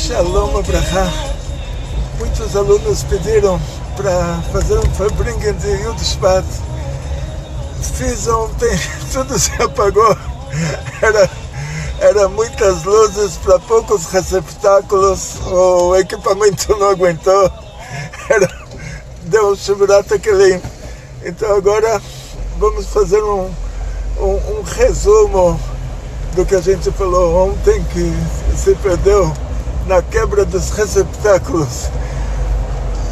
Shalom Abrahá. Muitos alunos pediram para fazer um Farbringen de Yud Shvat. Fiz ontem, tudo se apagou. Era muitas luzes para poucos receptáculos, o equipamento não aguentou. Deu um chuvirata aquele. Então agora vamos fazer um resumo do que a gente falou ontem, que se perdeu na quebra dos receptáculos.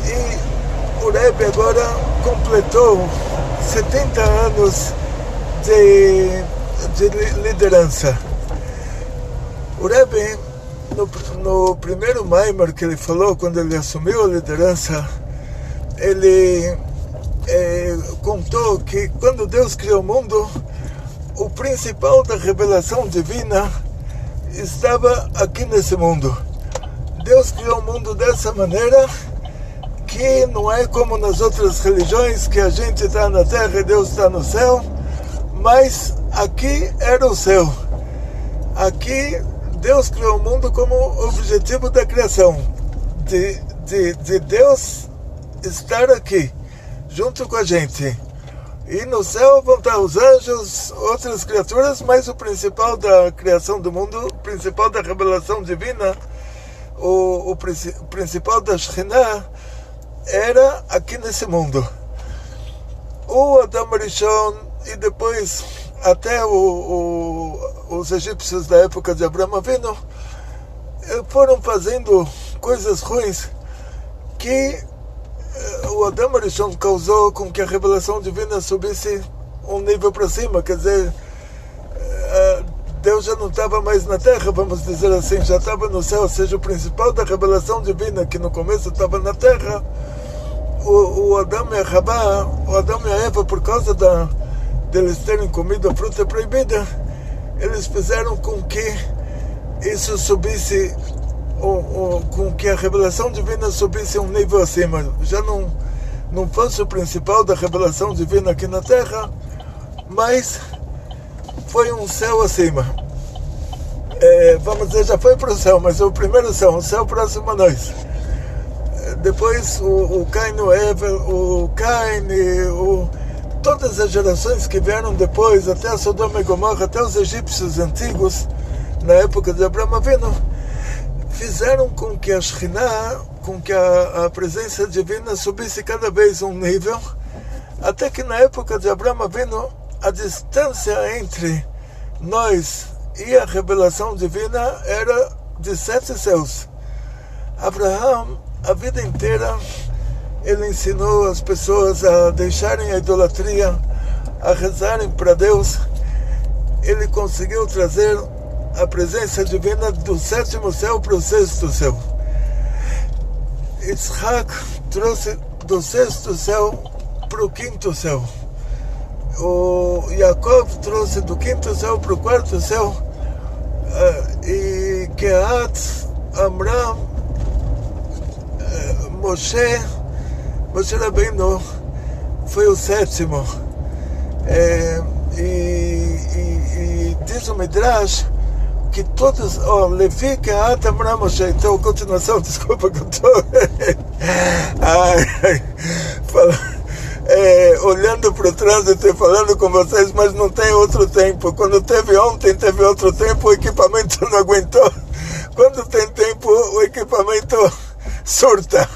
E o Rebbe agora completou 70 anos de liderança. O Rebbe, no primeiro Maimer que ele falou, quando ele assumiu a liderança, ele contou que quando Deus criou o mundo, o principal da revelação divina estava aqui nesse mundo. Deus criou o mundo dessa maneira que não é como nas outras religiões, que a gente está na terra e Deus está no céu, mas aqui era o céu. Aqui Deus criou o mundo como objetivo da criação, de Deus estar aqui, junto com a gente. E no céu vão estar os anjos, outras criaturas, mas o principal da criação do mundo, o principal da revelação divina, o principal da Shekhinah, era aqui nesse mundo. O Adam Rishon e depois até os egípcios da época de Abraham Avinu foram fazendo coisas ruins que o Adam Rishon causou com que a revelação divina subisse um nível para cima. Quer dizer, Deus já não estava mais na terra, vamos dizer assim, já estava no céu. Ou seja, o principal da revelação divina, que no começo estava na terra, o Adão e a Rabá, o Adão e a Eva, por causa deles terem comido a fruta proibida, eles fizeram com que isso subisse, com que a revelação divina subisse um nível acima. Já não fosse o principal da revelação divina aqui na terra, mas foi um céu acima. Vamos dizer, já foi para o céu, mas é o primeiro céu, um céu próximo a nós. Depois o Caim e o Eva, o Caim e todas as gerações que vieram depois, até a Sodoma e Gomorra, até os egípcios antigos, na época de Abraham Avinu, fizeram com que a Shekhinah, com que a presença divina subisse cada vez um nível, até que na época de Abraham Avinu, a distância entre nós e a revelação divina era de 7 céus. Abraham, a vida inteira, ele ensinou as pessoas a deixarem a idolatria, a rezarem para Deus. Ele conseguiu trazer a presença divina do 7º céu para o 6º céu. Yitzhak trouxe do 6º céu para o 5º céu. O Yaakov trouxe do 5º céu para o 4º céu. E Kehat, Amram, Moshe Rabbeinu foi o 7º. E diz o Midrash que todos, Levi, Kehat, Amram, Moshe. Então, continuação, desculpa que eu estou olhando para o trânsito e falando com vocês, mas não tem outro tempo. Quando teve ontem, teve outro tempo, o equipamento não aguentou. Quando tem tempo, o equipamento surta.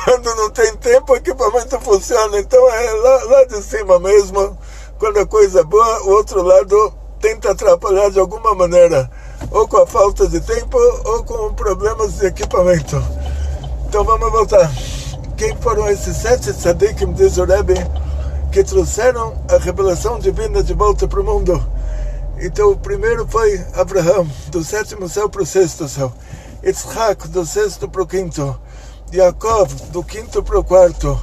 Quando não tem tempo, o equipamento funciona. Então é lá de cima mesmo. Quando a coisa é boa, o outro lado tenta atrapalhar de alguma maneira, ou com a falta de tempo, ou com problemas de equipamento. Então vamos voltar. Quem foram esses 7 tzadikim, diz o Rebbe, que trouxeram a revelação divina de volta para o mundo? Então o primeiro foi Abraham, do 7º céu para o 6º céu. Yitzhak, do 6º para o 5º. Yaakov, do 5º para o 4º.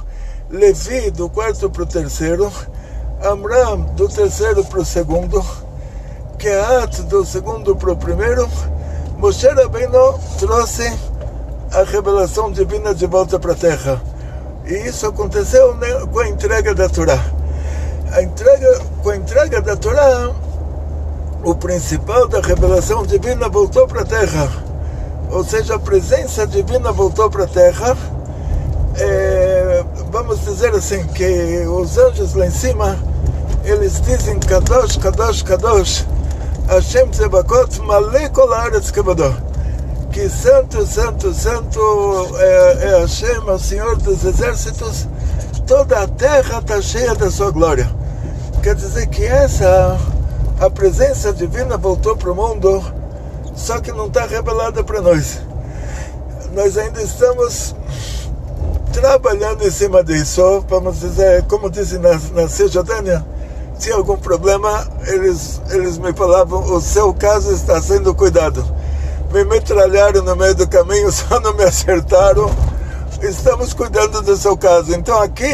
Levi, do 4º para o 3º. Amram, do 3º para o 2º. Kehat, do 2º para o 1º. Moshe Rabbeinu trouxe a revelação divina de volta para a terra. E isso aconteceu, né, com a entrega da Torá. Com a entrega da Torá, o principal da revelação divina voltou para a terra. ou seja, a presença divina voltou para a Terra. Vamos dizer assim, que os anjos lá em cima, eles dizem Kadosh, Kadosh, Kadosh, Hashem Tzebakot, Malei Kol Haaretz Kevado, que santo, santo, santo é Hashem, o Senhor dos Exércitos, toda a terra está cheia da sua glória. Quer dizer que a presença divina voltou para o mundo, só que não está revelada para nós. Nós ainda estamos trabalhando em cima disso, vamos dizer, como dizem na Cisjordânia, tinha algum problema, eles me falavam, o seu caso está sendo cuidado. Me metralharam no meio do caminho, só não me acertaram, estamos cuidando do seu caso. Então aqui,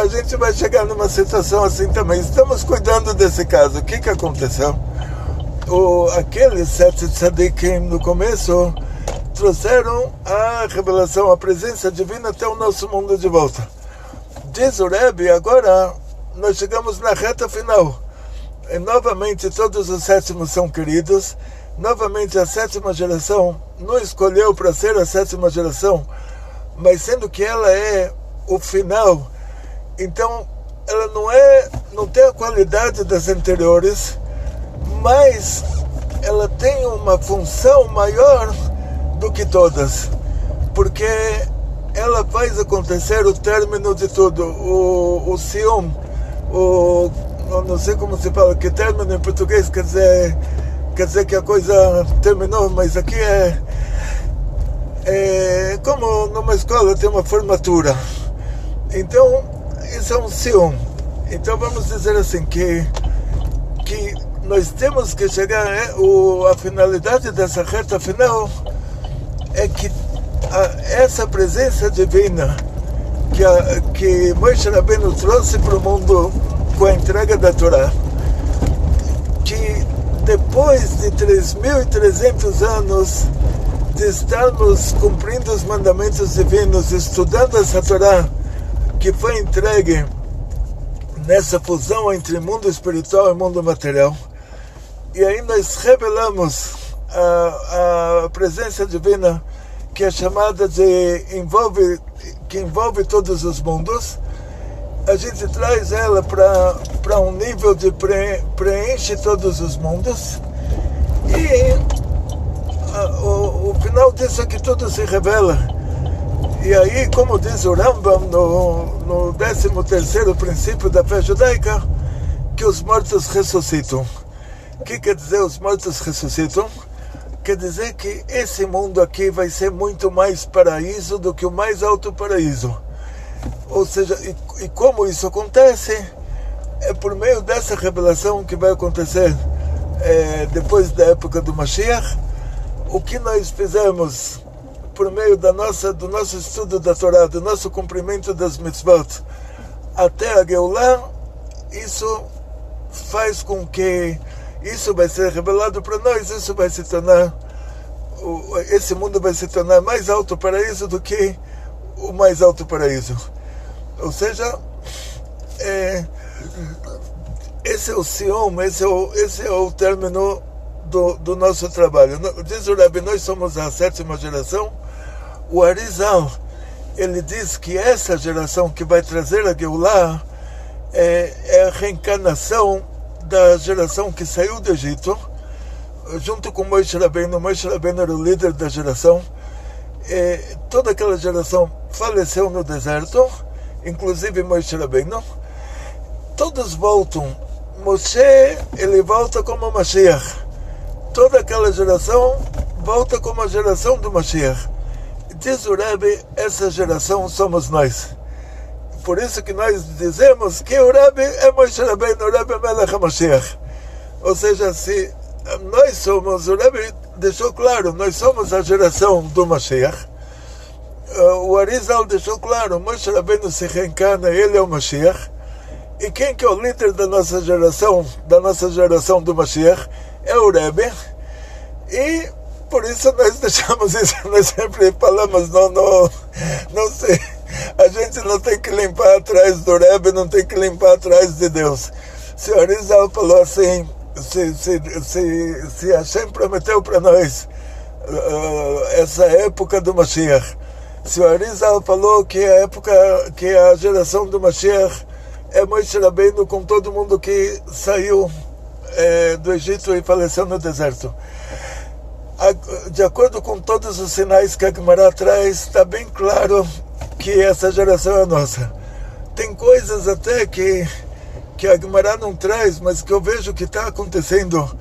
a gente vai chegar numa situação assim também, estamos cuidando desse caso. O que aconteceu? Aqueles 7 tzadikim no começo trouxeram a revelação, a presença divina até o nosso mundo de volta. Diz o Rebbe, agora nós chegamos na reta final. E novamente todos os sétimos são queridos. Novamente a 7ª geração não escolheu para ser a 7ª geração, mas sendo que ela é o final, então ela não tem a qualidade das anteriores, mas ela tem uma função maior do que todas, porque ela faz acontecer o término de tudo, o Sium, não sei como se fala, que término em português quer dizer que a coisa terminou, mas aqui é como numa escola tem uma formatura. Então, isso é um Sium. Então vamos dizer assim, que nós temos que chegar, a finalidade dessa reta final é que essa presença divina que Moshe Rabbeinu trouxe para o mundo com a entrega da Torá, que depois de 3.300 anos de estarmos cumprindo os mandamentos divinos, estudando essa Torá que foi entregue nessa fusão entre mundo espiritual e mundo material, e aí nós revelamos a presença divina que é chamada que envolve todos os mundos. A gente traz ela para um nível de preenche todos os mundos, e o final disso é que tudo se revela. E aí, como diz o Rambam no 13º princípio da fé judaica, que os mortos ressuscitam. O que quer dizer os mortos ressuscitam? Quer dizer que esse mundo aqui vai ser muito mais paraíso do que o mais alto paraíso. Ou seja, e como isso acontece? É por meio dessa revelação que vai acontecer depois da época do Mashiach. O que nós fizemos por meio do nosso estudo da Torá, do nosso cumprimento das mitzvot, até a Geulah, isso faz com que isso vai ser revelado para nós, isso vai se tornar, esse mundo vai se tornar mais alto paraíso do que o mais alto paraíso. Ou seja, esse é o Siom, esse é o término do nosso trabalho. Diz o Rebbe, nós somos a 7ª geração. O Arizal, ele diz que essa geração que vai trazer a Geulah é a reencarnação da geração que saiu do Egito, junto com Moshe Rabbeinu. Moshe Rabbeinu era o líder da geração. Toda aquela geração faleceu no deserto, inclusive Moshe Rabbeinu. Todos voltam. Moshe, ele volta como Mashiach. Toda aquela geração volta como a geração do Mashiach. Diz o Rebbe, essa geração somos nós. Por isso que nós dizemos que o Rebbe é Moshe Rabbeinu, o Rebbe é Melech HaMashiach. Ou seja, se nós somos, o Rebbe deixou claro, nós somos a geração do Mashiach. O Arizal deixou claro, Moshe Rabbeinu se reencarna, ele é o Mashiach. E quem que é o líder da nossa geração do Mashiach? É o Rebbe. E por isso nós deixamos isso, nós sempre falamos, não sei, a gente não tem que limpar atrás do Rebbe, não tem que limpar atrás de Deus. Se o Arizal falou assim, se Hashem prometeu para nós essa época do Mashiach. Se o Arizal falou que a época, que a geração do Mashiach é Moshe Rabbeinu com todo mundo que saiu do Egito e faleceu no deserto. De acordo com todos os sinais que a Gemara traz, está bem claro que essa geração é nossa. Tem coisas até que a Gemara não traz, mas que eu vejo que está acontecendo.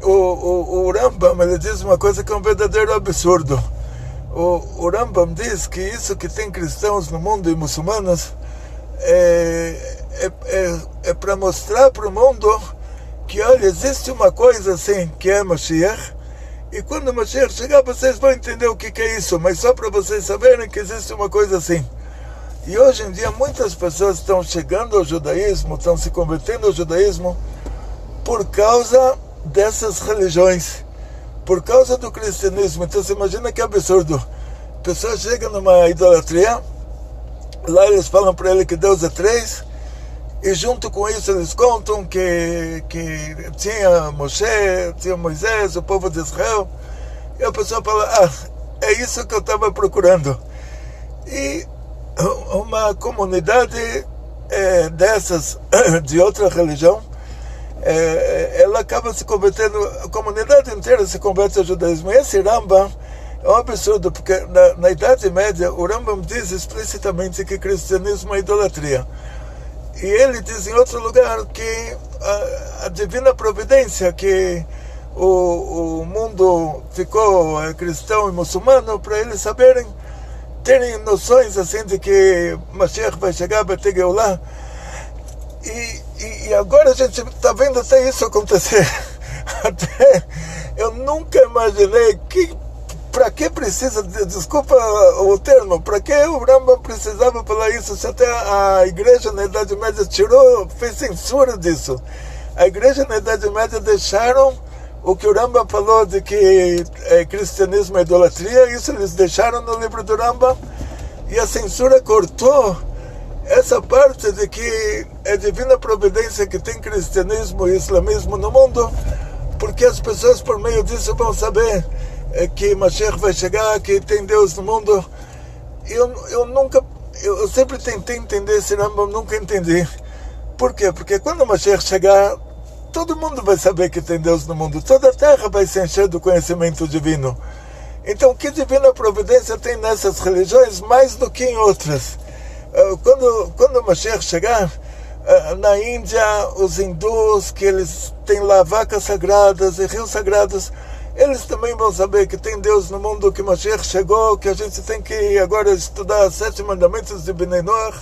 O Rambam, ele diz uma coisa que é um verdadeiro absurdo. O Rambam diz que isso que tem cristãos no mundo e muçulmanos é para mostrar para o mundo que, olha, existe uma coisa assim, que é Mashiach, e quando o Mashiach chegar, vocês vão entender o que é isso, mas só para vocês saberem que existe uma coisa assim. E hoje em dia muitas pessoas estão chegando ao judaísmo, estão se convertendo ao judaísmo por causa dessas religiões, por causa do cristianismo. Então você imagina que absurdo. A pessoa chega numa idolatria, lá eles falam para ele que Deus é três, e junto com isso eles contam que tinha Moshe, tinha Moisés, o povo de Israel, e a pessoa fala, é isso que eu estava procurando. E uma comunidade dessas, de outra religião, ela acaba se convertendo, a comunidade inteira se converte ao judaísmo. E esse Rambam é um absurdo, porque na Idade Média o Rambam diz explicitamente que cristianismo é idolatria. E ele diz em outro lugar que a divina providência, que o mundo ficou cristão e muçulmano para eles saberem, terem noções assim de que Mashiach vai chegar, vai ter Geulah. E agora a gente está vendo até isso acontecer. Até eu nunca imaginei que, para que precisa, desculpa o termo, para que o Rambam precisava falar isso, se até a igreja na Idade Média fez censura disso. A igreja na Idade Média deixaram o que o Rambam falou de que cristianismo é idolatria, isso eles deixaram no livro do Rambam, e a censura cortou essa parte de que é divina providência que tem cristianismo e islamismo no mundo, porque as pessoas por meio disso vão saber que Mashiach vai chegar, que tem Deus no mundo. Eu sempre tentei entender esse Rambam, nunca entendi. Por quê? Porque quando Mashiach chegar, todo mundo vai saber que tem Deus no mundo, toda a terra vai se encher do conhecimento divino. Então, que divina providência tem nessas religiões mais do que em outras? Quando o Mashiach chegar, na Índia, os hindus, que eles têm lá vacas sagradas e rios sagrados, eles também vão saber que tem Deus no mundo, que Mashiach chegou, que a gente tem que agora estudar os 7 mandamentos de Bnei Noach.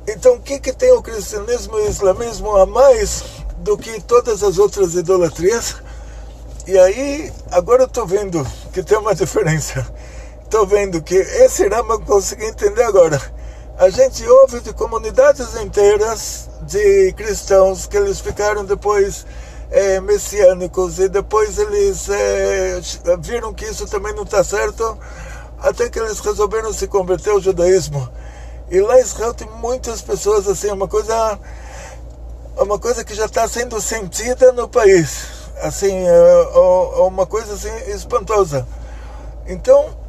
Então, o que tem o cristianismo e o islamismo a mais do que todas as outras idolatrias? E aí, agora eu estou vendo que tem uma diferença. Estou vendo que esse Rambam eu consegui entender agora. A gente ouve de comunidades inteiras de cristãos que eles ficaram depois messiânicos, e depois eles viram que isso também não está certo, até que eles resolveram se converter ao judaísmo. E lá em Israel tem muitas pessoas assim, uma coisa que já está sendo sentida no país, assim, uma coisa assim espantosa. Então,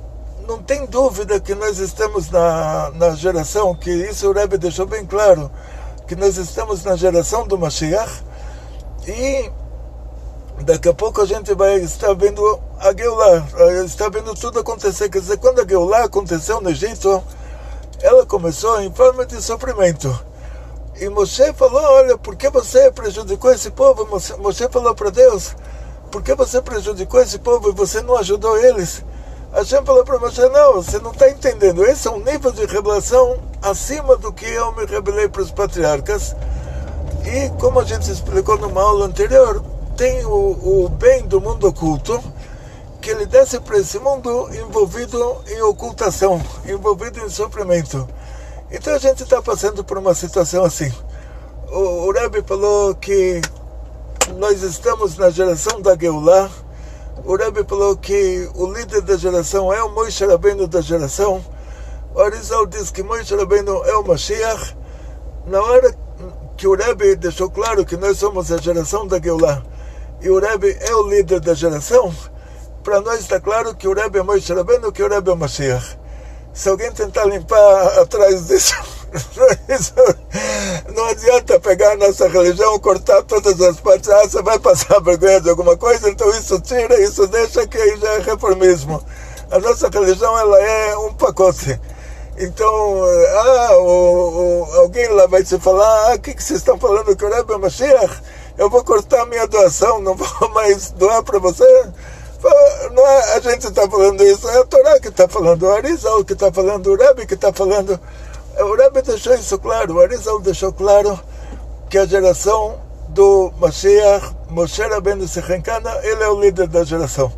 não tem dúvida que nós estamos na geração, que isso o Rebbe deixou bem claro, que nós estamos na geração do Mashiach, e daqui a pouco a gente vai estar vendo a Geulah, está vendo tudo acontecer. Quer dizer, quando a Geulah aconteceu no Egito, ela começou em forma de sofrimento. E Moshe falou, olha, por que você prejudicou esse povo? Moshe falou para Deus, por que você prejudicou esse povo e você não ajudou eles? Hashem falou para Moshe, não, você não está entendendo, esse é um nível de revelação acima do que eu me revelei para os patriarcas. E como a gente explicou numa aula anterior, tem o bem do mundo oculto, que ele desce para esse mundo envolvido em ocultação, envolvido em sofrimento. Então a gente está passando por uma situação assim. O Rebbe falou que nós estamos na geração da Geulah. O Rebbe falou que o líder da geração é o Moshe Rabbeinu da geração. O Arizal diz que Moshe Rabbeinu é o Mashiach. Na hora que o Rebbe deixou claro que nós somos a geração da Geulah, e o Rebbe é o líder da geração, para nós está claro que o Rebbe é Moshe Rabbeinu, que o Rebbe é o Mashiach. Se alguém tentar limpar atrás disso, não adianta pegar a nossa religião, cortar todas as partes. Você vai passar vergonha de alguma coisa, então isso tira, isso deixa, que aí já é reformismo. A nossa religião, ela é um pacote. Então, alguém lá vai te falar, o que vocês estão falando que o Rebbe é Mashiach? Eu vou cortar minha doação, não vou mais doar para você? Não é a gente está falando isso, é a Torá que está falando, o Arizal que está falando, o Rebbe que está falando. O Rebbe deixou isso claro, o Arizal deixou claro que a geração do Mashiach, Moshe Rabbeinu se reencarna, ele é o líder da geração.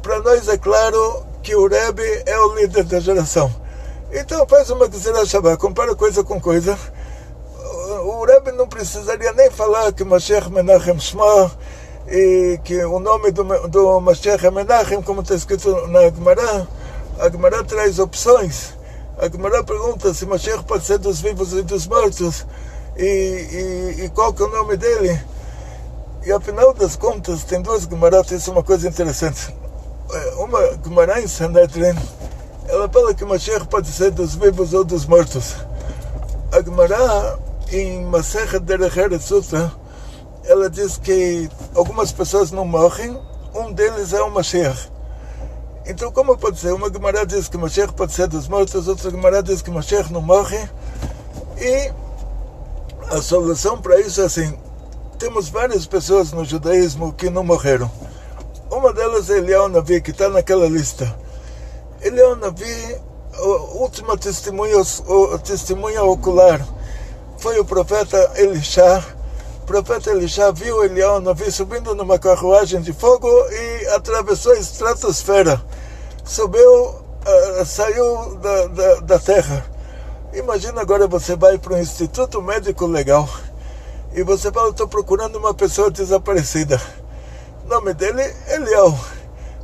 Para nós é claro que o Rebbe é o líder da geração. Então faz uma Gzerah Shabbat, compara coisa com coisa. O Rebbe não precisaria nem falar que Mashiach Menachem Shema, e que o nome do Mashiach é Menachem, como está escrito na Gemara. A Gemara traz opções. A Gemara pergunta se Mashiach pode ser dos vivos e dos mortos, e qual que é o nome dele. E afinal das contas, tem duas Gemarat, isso é uma coisa interessante. Uma Gemara em Sanhedrin, ela fala que Mashiach pode ser dos vivos ou dos mortos. A Gemara em Masechet Derech Eretz Sutra, ela diz que algumas pessoas não morrem, um deles é o Mashiach. Então como pode ser? Uma Gemara diz que Mashiach pode ser dos mortos, outra Gemara diz que Mashiach não morre. E a solução para isso é assim: temos várias pessoas no judaísmo que não morreram. Uma delas é Eliyahu Navi, que está naquela lista. Eliyahu Navi, a última testemunha ocular foi o profeta Elisha. O profeta Elisha viu Eliyahu Navi subindo numa carruagem de fogo e atravessou a estratosfera. Saiu da terra. Imagina agora você vai para um instituto médico legal e você fala: estou procurando uma pessoa desaparecida. O nome dele é Eliyahu,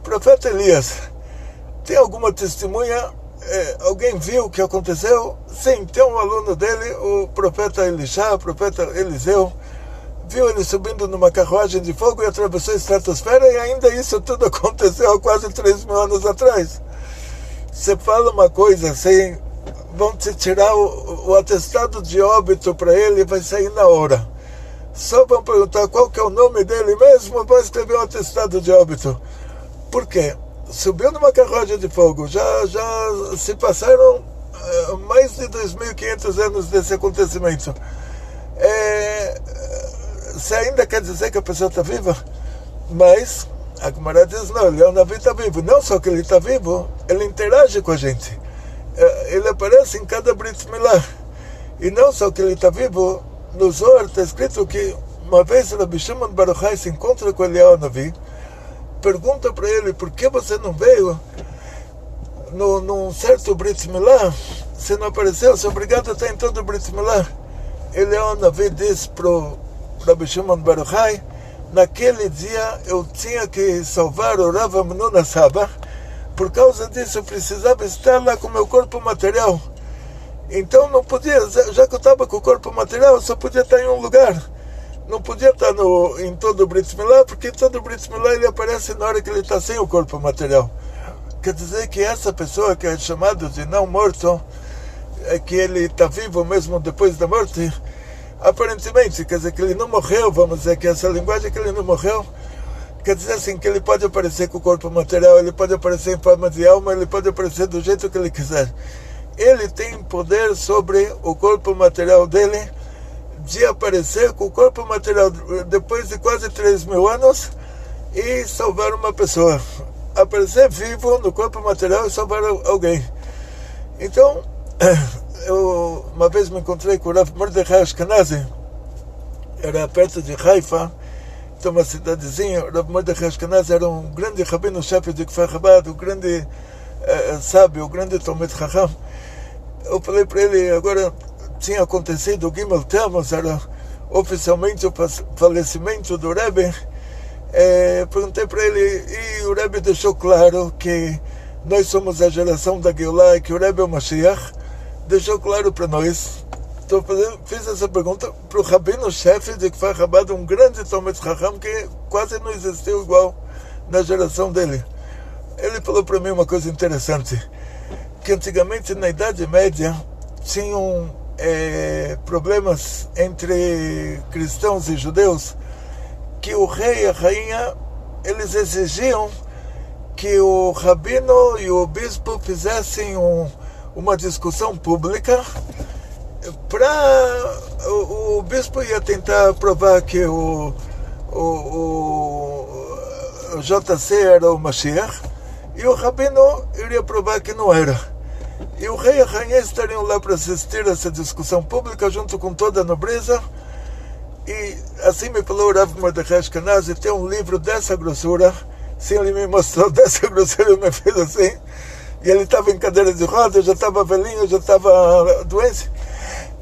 profeta Elias. Tem alguma testemunha? Alguém viu o que aconteceu? Sim, tem um aluno dele, o profeta Elisha, o profeta Eliseu, viu ele subindo numa carruagem de fogo e atravessou a estratosfera, e ainda isso tudo aconteceu há quase 3.000 anos atrás. Você fala uma coisa assim, vão te tirar o atestado de óbito para ele, vai sair na hora. Só vão perguntar qual que é o nome dele mesmo, vão escrever um atestado de óbito. Por quê? Subiu numa carruagem de fogo, já se passaram mais de 2.500 anos desse acontecimento. Você ainda quer dizer que a pessoa está viva? Mas a Gemara diz: não, Eliyahu Navi está vivo. Não só que ele está vivo, ele interage com a gente. Ele aparece em cada Brit Milá. E não só que ele está vivo, no Zohar está escrito que uma vez Rabbi Shimon Bar Yochai se encontra com Eliyahu Navi, pergunta para ele: por que você não veio num certo Brit Milá? Você não apareceu, você é obrigado a estar em todo o Brit Milá. Eliyahu Navi diz para o Rabbi Shimon Bar Yochai: naquele dia eu tinha que salvar o Rav Amnon Saba, por causa disso eu precisava estar lá com o meu corpo material. Então não podia, já que eu estava com o corpo material, eu só podia estar em um lugar. Não podia estar em todo o Brit Milá, porque em todo o Brit Milá ele aparece na hora que ele está sem o corpo material. Quer dizer que essa pessoa que é chamada de não morto, que ele está vivo mesmo depois da morte, aparentemente, quer dizer que ele não morreu, vamos dizer que essa linguagem que ele não morreu, quer dizer assim, que ele pode aparecer com o corpo material, ele pode aparecer em forma de alma, ele pode aparecer do jeito que ele quiser. Ele tem poder sobre o corpo material dele, de aparecer com o corpo material depois de quase 3.000 anos e salvar uma pessoa. Aparecer vivo no corpo material e salvar alguém. Então, eu uma vez me encontrei com o Rav Mordechai Ashkenazi, era perto de Haifa, então uma cidadezinha. O Rav Mordechai Ashkenazi era um grande rabino-chefe de Kfar Chabad, um grande sábio, um grande Talmid Chacham. Eu falei para ele, agora tinha acontecido o Gimel Tammuz, era oficialmente o falecimento do Rebbe. Perguntei para ele, e o Rebbe deixou claro que nós somos a geração da Geulah, que o Rebbe é o Mashiach, deixou claro para nós. Então fiz essa pergunta para o rabino-chefe de Kfar Chabad, um grande Talmid Chacham que quase não existiu igual na geração dele. ele falou para mim uma coisa interessante, que antigamente na Idade Média tinham problemas entre cristãos e judeus, que o rei e a rainha, eles exigiam que o rabino e o bispo fizessem uma discussão pública. O bispo ia tentar provar que o JC era o Mashiach, e o rabino iria provar que não era. E o rei e a rainha estariam lá para assistir a essa discussão pública junto com toda a nobreza. E assim me falou o Rav Mordechai Ashkenazi, tem um livro dessa grossura. Sim, ele me mostrou dessa grossura, eu me fez assim. E ele estava em cadeira de rodas, já estava velhinho, já estava doente.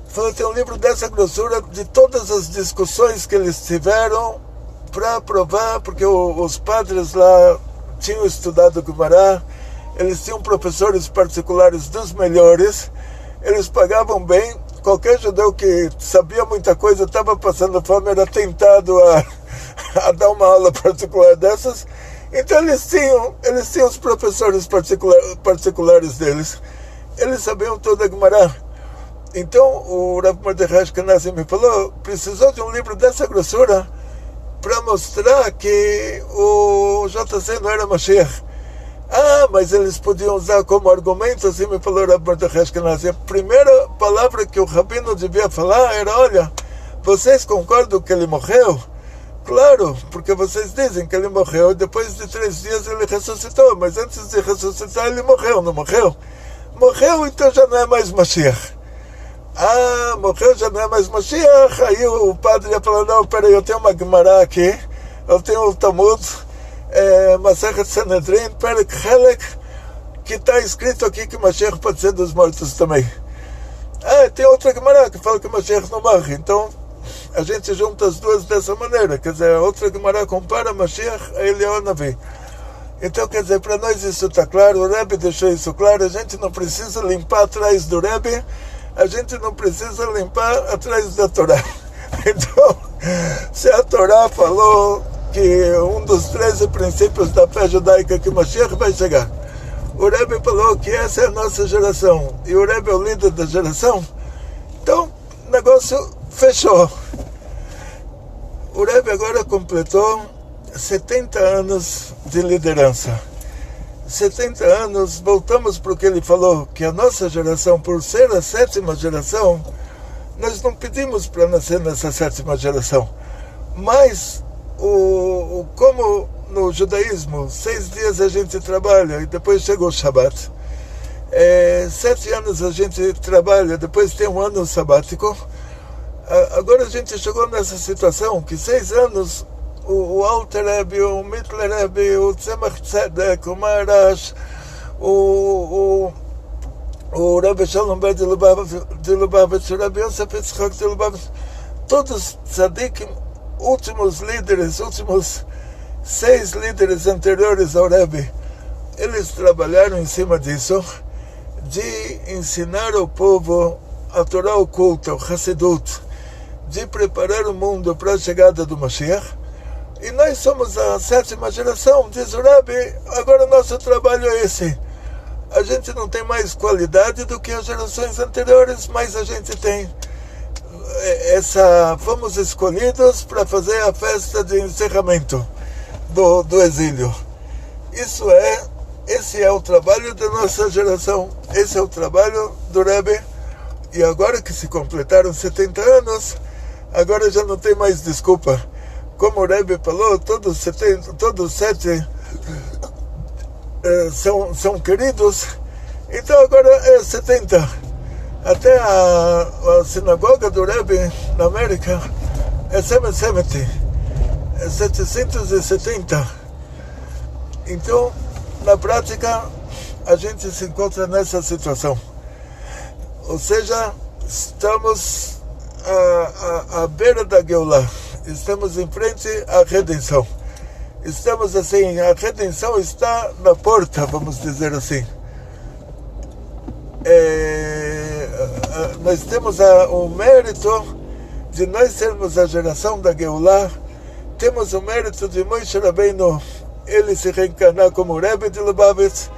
Falou, tem um livro dessa grossura de todas as discussões que eles tiveram para provar, porque os padres lá tinham estudado Gumará, eles tinham professores particulares dos melhores, eles pagavam bem. Qualquer judeu que sabia muita coisa, estava passando fome, era tentado a dar uma aula particular dessas. Então eles tinham os professores particulares deles, eles sabiam toda a Gumará. Então o Rav Mordechai Ashkenazi me falou, precisou de um livro dessa grossura para mostrar que o JC não era Mashiach. Mas eles podiam usar como argumento, assim me falou Rav Mordechai Ashkenazi, a primeira palavra que o rabino devia falar era, olha, vocês concordam que ele morreu? Claro, porque vocês dizem que ele morreu e depois de 3 dias ele ressuscitou, mas antes de ressuscitar ele morreu, não morreu? Morreu, então já não é mais Mashiach. Morreu, já não é mais Mashiach. Aí o padre ia falar, não, peraí, eu tenho uma Gemara aqui, eu tenho o Talmud, Masechet Sanhedrin, Perek Helek, que está escrito aqui que Mashiach pode ser dos mortos também. Tem outra Gemara que fala que Mashiach não morre, então a gente junta as duas dessa maneira, quer dizer, a outra Gemara compara Mashiach a Eliyahu Navi. Então, quer dizer, para nós isso está claro, o Rebbe deixou isso claro, a gente não precisa limpar atrás do Rebbe, a gente não precisa limpar atrás da Torá. Então, se a Torá falou que um dos 13 princípios da fé judaica que Mashiach vai chegar, o Rebbe falou que essa é a nossa geração, e o Rebbe é o líder da geração, então o negócio fechou. O Rebbe agora completou 70 anos de liderança. 70 anos, voltamos para o que ele falou, que a nossa geração, por ser a 7ª geração, nós não pedimos para nascer nessa 7ª geração. Mas, como no judaísmo, 6 dias a gente trabalha e depois chega o Shabat, 7 anos a gente trabalha, depois tem um ano sabático. Agora a gente chegou nessa situação que 6 anos o Alter Rebbe, o Mittler Rebbe, o Tzemach Tzedek, o Maharash, o Rebbe Shalom Ber de Lubavitch, o Rebbe Yosef Yitzchak de Lubavitch, todos tzadikim, últimos líderes, últimos 6 líderes anteriores ao Rebbe, eles trabalharam em cima disso, de ensinar ao povo a Torá oculta, o Hassidut, de preparar o mundo para a chegada do Mashiach. E nós somos a 7ª geração, diz o Rebbe, agora o nosso trabalho é esse. A gente não tem mais qualidade do que as gerações anteriores, mas a gente tem fomos escolhidos para fazer a festa de encerramento do exílio. Esse é o trabalho da nossa geração, esse é o trabalho do Rebbe. E agora que se completaram 70 anos, agora já não tem mais desculpa. Como o Rebbe falou, todos 7 são queridos, então agora é 70. Até a sinagoga do Rebbe na América é 770, é 770. Então, na prática, a gente se encontra nessa situação. Ou seja, estamos à beira da Geulah. Estamos em frente à redenção. Estamos assim, a redenção está na porta, vamos dizer assim. Nós temos o mérito de nós sermos a geração da Geulah. Temos o mérito de Moshe Rabbeinu ele se reencarnar como Rebbe de Lubavitch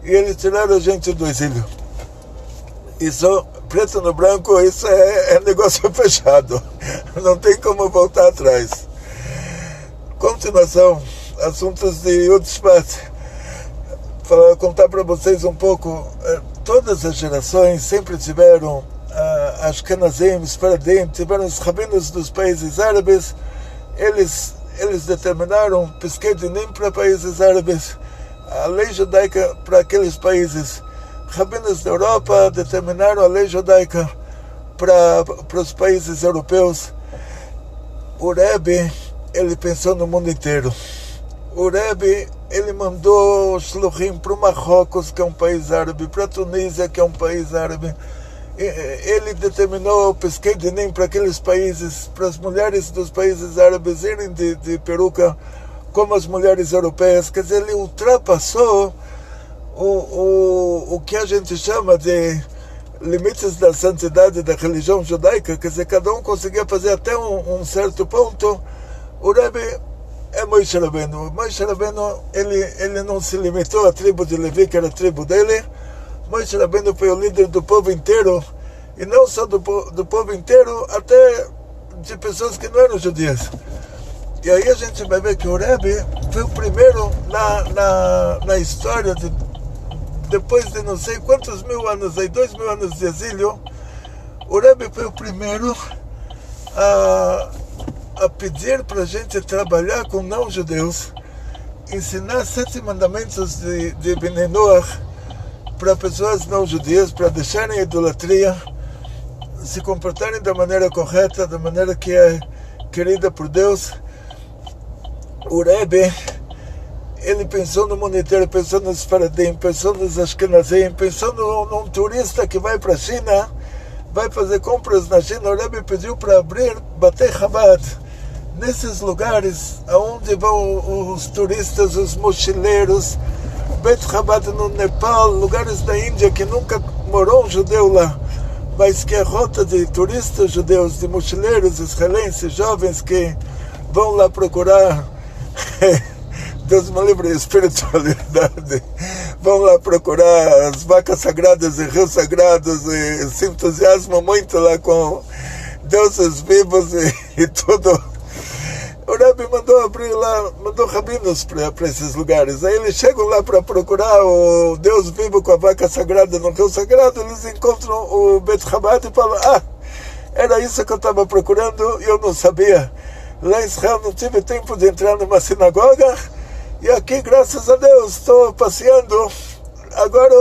e ele tirar a gente do exílio. Isso, preto no branco, isso é negócio fechado. Não tem como voltar atrás. Continuação, assuntos de Yud-Shvat. Contar para vocês um pouco. Todas as gerações sempre tiveram Ashkenazim, Sfaradim, tiveram os rabinos dos países árabes. Eles determinaram Pesquei Dinim para países árabes, a lei judaica para aqueles países. Rabinos da Europa determinaram a lei judaica para os países europeus. O Rebbe, ele pensou no mundo inteiro. O Rebbe, ele mandou shluchim para o Marrocos, que é um país árabe, para a Tunísia, que é um país árabe. Ele determinou Pesquei Dinim para aqueles países, para as mulheres dos países árabes irem de peruca como as mulheres europeias. Quer dizer, ele ultrapassou o que a gente chama de limites da santidade da religião judaica. Quer dizer, cada um conseguia fazer até um certo ponto. O Rebbe é Moshe Rabbeinu. Moshe Rabbeinu, ele não se limitou à tribo de Levi, que era a tribo dele. Moshe Rabbeinu foi o líder do povo inteiro, e não só do povo inteiro, até de pessoas que não eram judias. E aí a gente vai ver que o Rebbe foi o primeiro na história, depois de não sei quantos mil anos, 2.000 anos de exílio, o Rebbe foi o primeiro a pedir para a gente trabalhar com não-judeus, ensinar 7 mandamentos de Bnei Noach, para pessoas não judias, para deixarem a idolatria, se comportarem da maneira correta, da maneira que é querida por Deus. O Rebbe, ele pensou no mundo inteiro, pensou nos Faradim, pensou nos Ashkenazim, pensou num turista que vai para a China, vai fazer compras na China. O Rebbe pediu para abrir Batei Chabad, nesses lugares onde vão os turistas, os mochileiros, Bet Chabad no Nepal, lugares da Índia que nunca morou um judeu lá, mas que é rota de turistas judeus, de mochileiros israelenses, jovens que vão lá procurar, Deus me livre, espiritualidade, vão lá procurar as vacas sagradas e rios sagrados e se entusiasmam muito lá com deuses vivos e tudo. O Rebbe mandou abrir lá, mandou rabinos para esses lugares. Aí eles chegam lá para procurar o Deus vivo com a vaca sagrada no rio sagrado. Eles encontram o Bet Chabad e falam: era isso que eu estava procurando e eu não sabia. Lá em Israel não tive tempo de entrar numa sinagoga e aqui, graças a Deus, estou passeando. Agora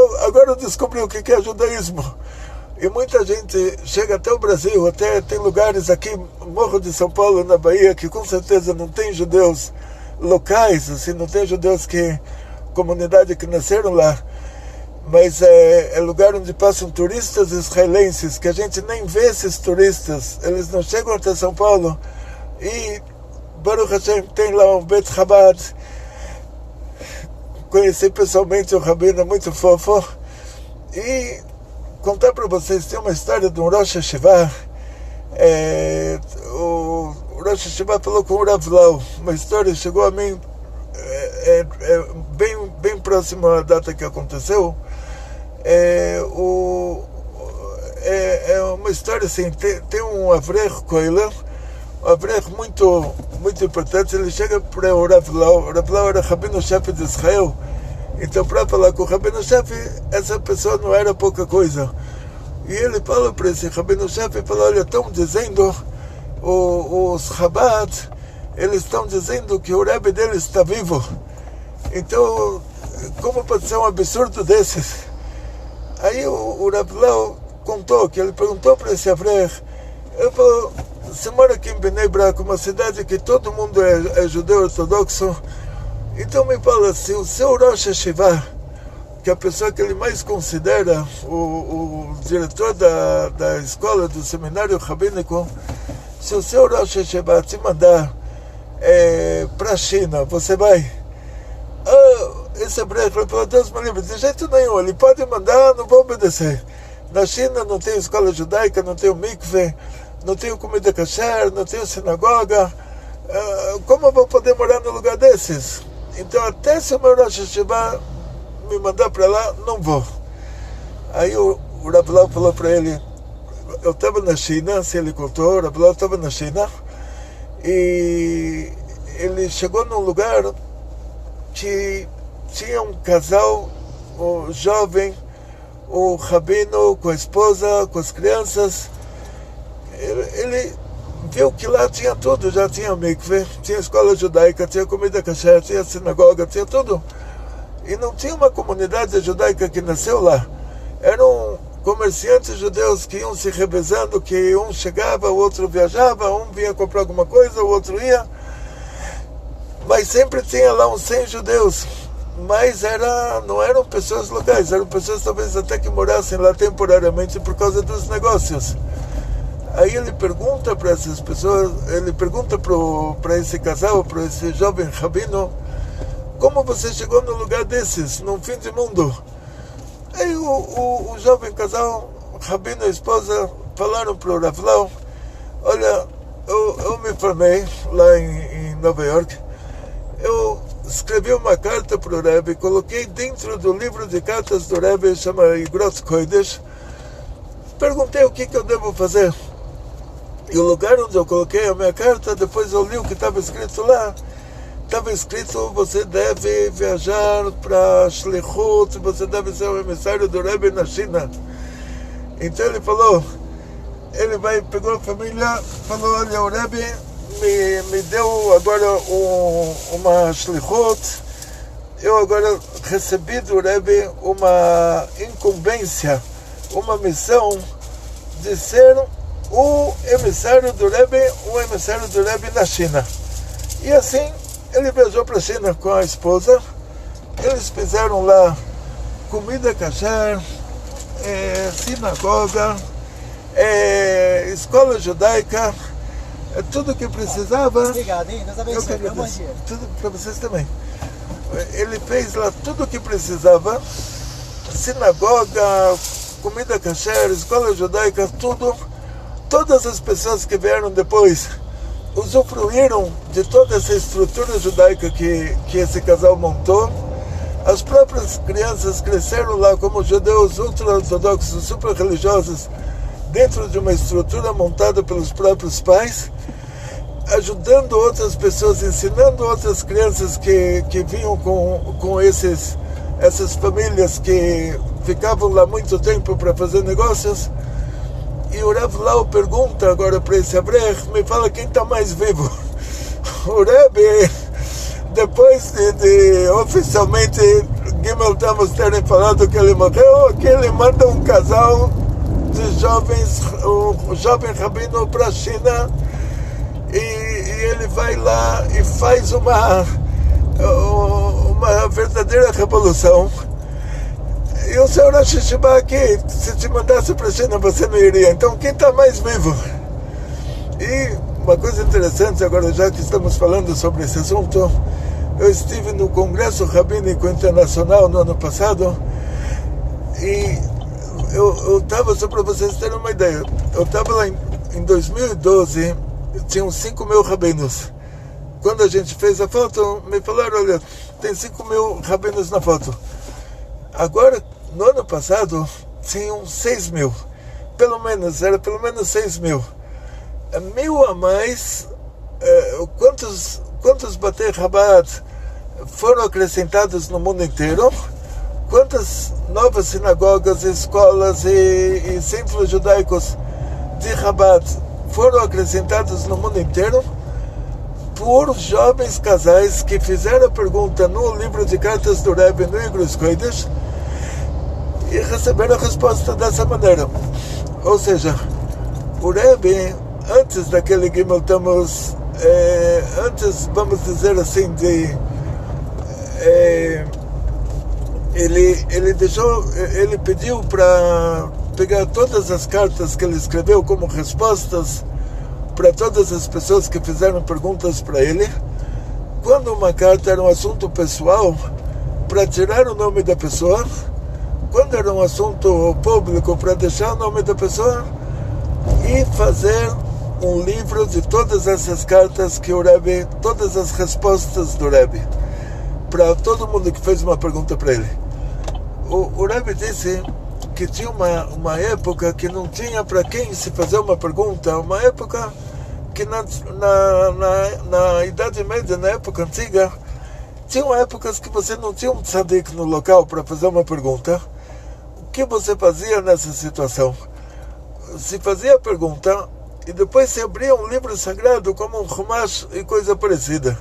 eu descobri o que é judaísmo. E muita gente chega até o Brasil, até tem lugares aqui, Morro de São Paulo, na Bahia, que com certeza não tem judeus locais, assim, não tem judeus comunidade que nasceram lá, mas é lugar onde passam turistas israelenses, que a gente nem vê esses turistas, eles não chegam até São Paulo. E Baruch Hashem tem lá um Bet Chabad. Conheci pessoalmente o rabino, muito fofo. E contar para vocês, tem uma história de um Rosh Hashivá. O Rosh Hashivá falou com o Rav Lau. Uma história chegou a mim bem próximo à data que aconteceu. É uma história assim, tem um Avrech Koiler, um Avrech muito importante. Ele chega para o Rav Lau. O Rav Lau era rabino-chefe de Israel. Então, para falar com o rabino-chefe, essa pessoa não era pouca coisa. E ele fala para esse rabino-chefe, olha, estão dizendo, os Chabad, eles estão dizendo que o Rebbe deles está vivo. Então, como pode ser um absurdo desses? Aí o Rav Lau contou, que ele perguntou para esse Avrech, ele falou: você mora aqui em Bnei Brak, uma cidade que todo mundo é judeu ortodoxo. Então me fala, se o seu Rosh Hashivá, que é a pessoa que ele mais considera, o diretor da escola, do seminário rabínico, se o seu Rosh Hashivá te mandar para a China, você vai? Esse hebreu falou: Deus me livre, de jeito nenhum, ele pode mandar, não vou obedecer. Na China não tem escola judaica, não tem o mikve, não tem comida kasher, não tem sinagoga. Como eu vou poder morar num lugar desses? então até se o meu Rosh Hashiva me mandar para lá, não vou. Aí o Rav Lau falou para ele, eu estava na China, se ele contou, o Rav Lau estava na China, e ele chegou num lugar que tinha um casal, um jovem, o rabino com a esposa, com as crianças. Ele viu que lá tinha tudo, já tinha mikve, tinha escola judaica, tinha comida kasher, tinha sinagoga, tinha tudo. E não tinha uma comunidade judaica que nasceu lá. Eram comerciantes judeus que iam se revezando, que um chegava, o outro viajava, um vinha comprar alguma coisa, o outro ia. Mas sempre tinha lá uns 100 judeus. Mas não eram pessoas locais, eram pessoas talvez até que morassem lá temporariamente por causa dos negócios. Aí ele pergunta para essas pessoas, ele pergunta para esse casal, para esse jovem rabino, como você chegou num lugar desses, num fim de mundo? Aí o jovem casal, o rabino e a esposa, falaram para o Rav Lau, olha, eu me formei lá em Nova York, eu escrevi uma carta para o Rebbe, coloquei dentro do livro de cartas do Rebbe, chama Igrot Kodesh, perguntei o que eu devo fazer. E o lugar onde eu coloquei a minha carta, depois eu li o que estava escrito lá. Estava escrito, você deve viajar para Shlichut, você deve ser o emissário do Rebbe na China. Então ele falou, pegou a família, falou, olha, o Rebbe me deu agora uma Shlichut, eu agora recebi do Rebbe uma incumbência, uma missão de ser o emissário do Rebbe na China. E assim, ele viajou para a China com a esposa, eles fizeram lá comida kasher, sinagoga, escola judaica, tudo que precisava. Obrigado, hein? Deus abençoe. Bom dia. Tudo para vocês também. Ele fez lá tudo o que precisava, sinagoga, comida kasher, escola judaica, tudo. Todas as pessoas que vieram depois usufruíram de toda essa estrutura judaica que esse casal montou. As próprias crianças cresceram lá como judeus ultra-ortodoxos, super religiosos, dentro de uma estrutura montada pelos próprios pais, ajudando outras pessoas, ensinando outras crianças que vinham com essas famílias que ficavam lá muito tempo para fazer negócios. E o Rav Lau pergunta agora para esse Abrech, me fala quem está mais vivo. O Rebbe, depois de oficialmente Gimel Tammuz terem falado que ele morreu, que ele manda um casal de jovens, um jovem rabino para a China, e ele vai lá e faz uma verdadeira revolução. E o senhor Rosh Hashiva aqui, se te mandasse para a China, você não iria. Então, quem está mais vivo? E uma coisa interessante, agora já que estamos falando sobre esse assunto, eu estive no Congresso Rabínico Internacional no ano passado, e eu estava, só para vocês terem uma ideia, eu estava lá em 2012, tinham 5.000 rabinos. Quando a gente fez a foto, me falaram, olha, tem 5.000 rabinos na foto. Agora, no ano passado, tinham 6.000. Era pelo menos 6.000. 1.000 a mais. Quantos Batei Chabad foram acrescentados no mundo inteiro? Quantas novas sinagogas, escolas e centros judaicos de Chabad foram acrescentados no mundo inteiro? Por jovens casais que fizeram a pergunta no livro de cartas do Rebbe, no Igrot Kodesh, e receberam a resposta dessa maneira. Ou seja, o Rebbe, antes daquele Gimel Tammuz, antes, vamos dizer assim, ele pediu para pegar todas as cartas que ele escreveu como respostas para todas as pessoas que fizeram perguntas para ele. Quando uma carta era um assunto pessoal, para tirar o nome da pessoa. Quando era um assunto público, para deixar o nome da pessoa, e fazer um livro de todas essas cartas que o Rebbe, todas as respostas do Rebbe. para todo mundo que fez uma pergunta para ele. O Rebbe disse que tinha uma época que não tinha para quem se fazer uma pergunta, uma época que na Idade Média, na época antiga, tinham épocas que você não tinha um tzadik no local para fazer uma pergunta. O que você fazia nessa situação? Se fazia a pergunta e depois se abria um livro sagrado como um Chumash e coisa parecida.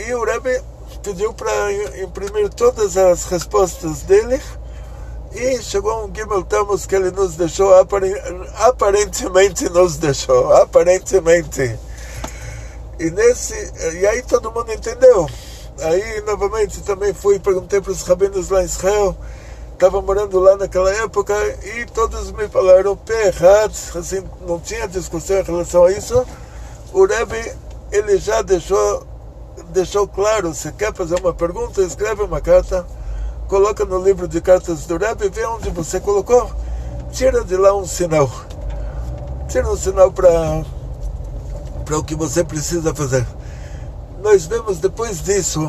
E o Rebbe pediu para imprimir todas as respostas dele e chegou um Gimel Tammuz que ele nos deixou, aparentemente nos deixou, aparentemente. E aí todo mundo entendeu. Aí novamente também perguntei para os rabinos lá em Israel, estava morando lá naquela época, e todos me falaram pé errado, assim, não tinha discussão em relação a isso. O Rebbe, ele já deixou claro, se quer fazer uma pergunta, escreve uma carta, coloca no livro de cartas do Rebbe, vê onde você colocou, tira de lá um sinal. Tira um sinal para o que você precisa fazer. Nós vemos depois disso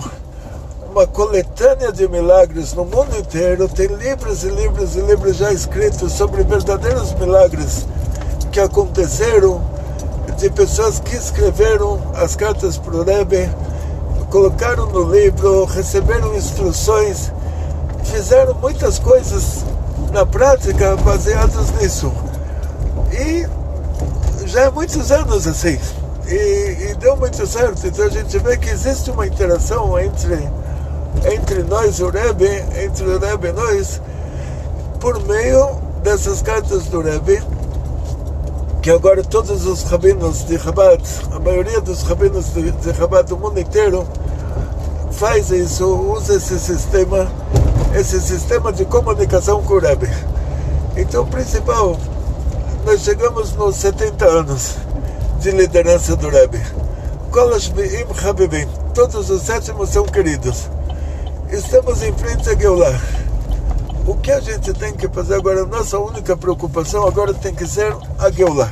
uma coletânea de milagres no mundo inteiro. Tem livros e livros e livros já escritos sobre verdadeiros milagres que aconteceram, de pessoas que escreveram as cartas para o Rebbe, colocaram no livro, receberam instruções, fizeram muitas coisas na prática baseadas nisso. E já há muitos anos assim. E deu muito certo. Então a gente vê que existe uma interação entre nós, o Rebbe, entre o Rebbe e nós, por meio dessas cartas do Rebbe, que agora todos os rabinos de Chabad, a maioria dos rabinos de Chabad do mundo inteiro, faz isso, usa esse sistema de comunicação com o Rebbe. Então, o principal, nós chegamos nos 70 anos de liderança do Rebbe. Todos os sétimos são queridos. Estamos em frente a Geulah. O que a gente tem que fazer agora, a nossa única preocupação agora tem que ser a Geulah.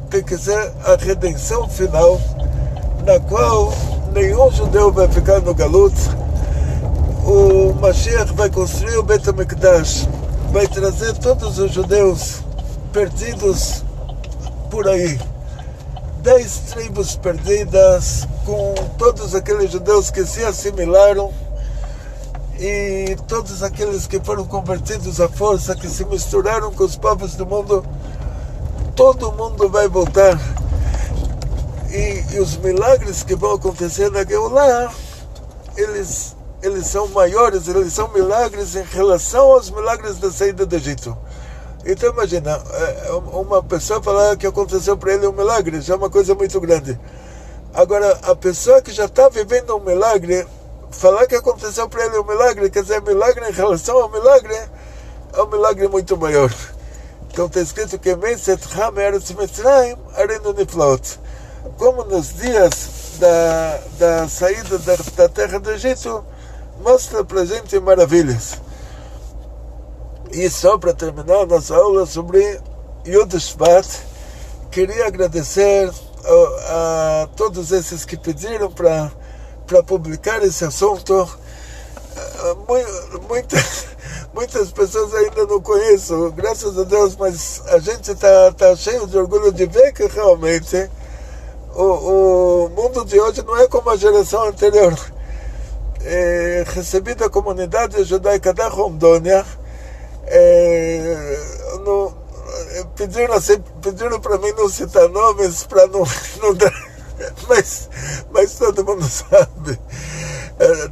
Tem que ser a redenção final, na qual nenhum judeu vai ficar no Galut. O Mashiach vai construir o Beit HaMikdash, vai trazer todos os judeus perdidos por aí. 10 tribos perdidas, com todos aqueles judeus que se assimilaram e todos aqueles que foram convertidos à força, que se misturaram com os povos do mundo. Todo mundo vai voltar. E os milagres que vão acontecer na Geulah, eles são maiores, eles são milagres em relação aos milagres da saída do Egito. Então imagina, uma pessoa falar que aconteceu para ele um milagre, já é uma coisa muito grande. Agora, a pessoa que já está vivendo um milagre, falar que aconteceu para ele um milagre, quer dizer, milagre em relação ao milagre, é um milagre muito maior. Então está escrito que como nos dias da saída da terra do Egito, mostra para a gente maravilhas. E só para terminar a nossa aula sobre Yud Shvat, queria agradecer a todos esses que pediram para publicar esse assunto. Muitas pessoas ainda não conhecem, graças a Deus, mas a gente tá cheio de orgulho de ver que realmente o mundo de hoje não é como a geração anterior. Recebi da comunidade judaica da Rondônia, pediram para mim não citar nomes para não dar, mas todo mundo sabe.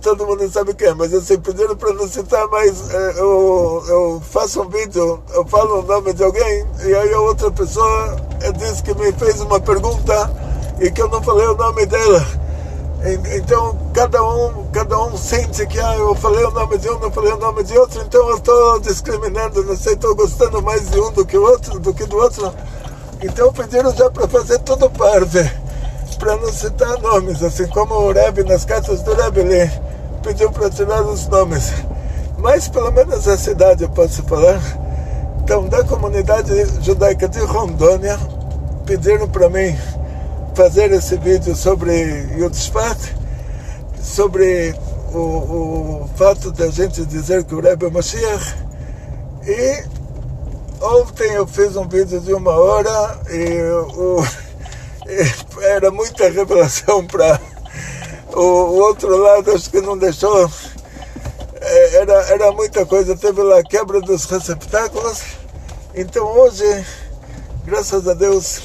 Todo mundo sabe quem é, mas assim, pediram para não citar, mas eu faço um vídeo, eu falo o nome de alguém, e aí a outra pessoa disse que me fez uma pergunta e que eu não falei o nome dela. Então cada um sente que eu falei o nome de um, não falei o nome de outro, então eu estou discriminando, não sei, estou gostando mais de um do que do outro. Então pediram já para fazer tudo parve, para não citar nomes, assim como o Rebbe, nas cartas do Rebbe, ele pediu para tirar os nomes. Mas pelo menos a cidade eu posso falar. Então, da comunidade judaica de Rondônia, pediram para mim fazer esse vídeo sobre Yud Shvat, sobre o fato de a gente dizer que o Rebbe é Mashiach. E ontem eu fiz um vídeo de 1 hora e era muita revelação para o outro lado, acho que não deixou. Era muita coisa, teve lá a quebra dos receptáculos. Então hoje, graças a Deus,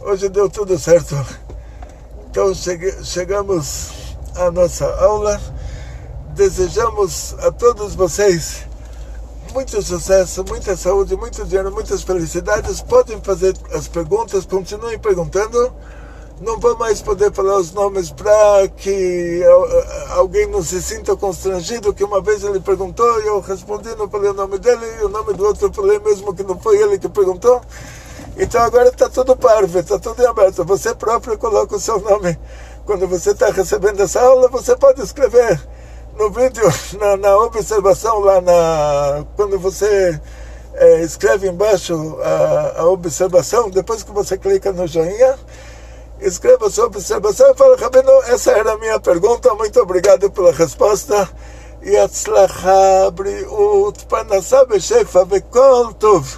hoje deu tudo certo. Então chegamos à nossa aula. Desejamos a todos vocês muito sucesso, muita saúde, muito dinheiro, muitas felicidades. Podem fazer as perguntas, continuem perguntando. Não vou mais poder falar os nomes para que alguém não se sinta constrangido, que uma vez ele perguntou e eu respondi, não falei o nome dele, e o nome do outro eu falei mesmo que não foi ele que perguntou. Então agora está tudo parvo, está tudo em aberto. Você próprio coloca o seu nome. Quando você está recebendo essa aula, você pode escrever no vídeo, na observação, quando você escreve embaixo a observação, depois que você clica no joinha, escreva sua observação e fala: Rabino, essa era a minha pergunta, muito obrigado pela resposta. E atzlacha, briut, parnassá, beshefa, vekol tov.